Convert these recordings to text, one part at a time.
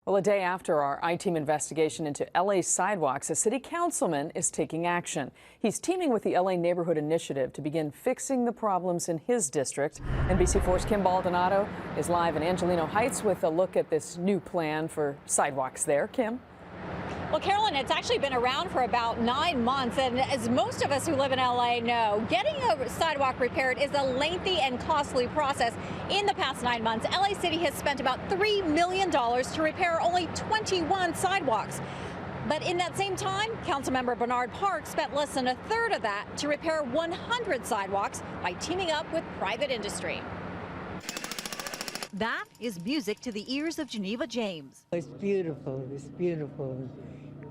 Well, a day after our I-Team investigation into LA sidewalks, a city councilman is taking action. He's teaming with the LA Neighborhood Initiative to begin fixing the problems in his district. NBC4's Kim Baldonado is live in Angelino Heights with a look at this new plan for sidewalks there. Kim? Well, Carolyn, it's actually been around for about 9 months, and as most of us who live in LA know, getting a sidewalk repaired is a lengthy and costly process. In the past 9 months, LA City has spent about $3 million to repair only 21 sidewalks. But in that same time, Councilmember Bernard Parks spent less than a third of that to repair 100 sidewalks by teaming up with private industry. That is music to the ears of Geneva James. It's beautiful. It's beautiful.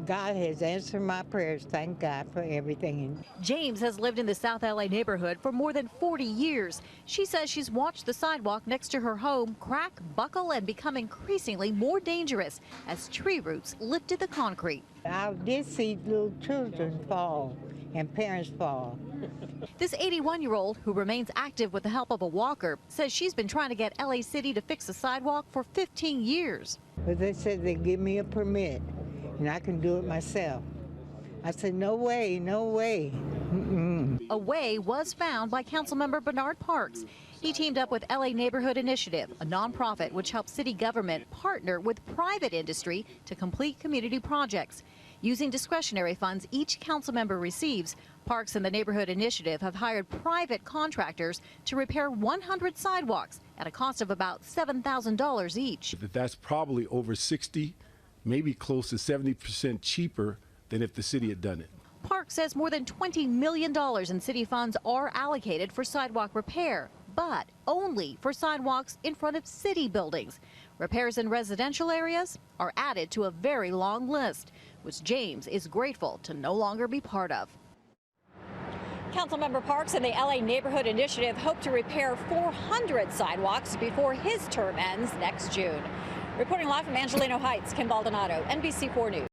God has answered my prayers. Thank God for everything. James has lived in the South LA neighborhood for more than 40 years. She says she's watched the sidewalk next to her home crack, buckle, and become increasingly more dangerous as tree roots lifted the concrete. I did see little children fall and parents fall. This 81-year-old, who remains active with the help of a walker, says she's been trying to get LA City to fix the sidewalk for 15 years. But they said they'd give me a permit and I can do it myself. I said, no way, no way. A way was found by Councilmember Bernard Parks. He teamed up with LA Neighborhood Initiative, a nonprofit which helps city government partner with private industry to complete community projects. Using discretionary funds each council member receives, Parks and the Neighborhood Initiative have hired private contractors to repair 100 sidewalks at a cost of about $7,000 each. That's probably over 60, maybe close to 70% cheaper than if the city had done it. Parks says more than $20 million in city funds are allocated for sidewalk repair, but only for sidewalks in front of city buildings. Repairs in residential areas are added to a very long list, which James is grateful to no longer be part of. Councilmember Parks and the LA Neighborhood Initiative hope to repair 400 sidewalks before his term ends next June. Reporting live from Angelino Heights, Kim Baldonado, NBC4 News.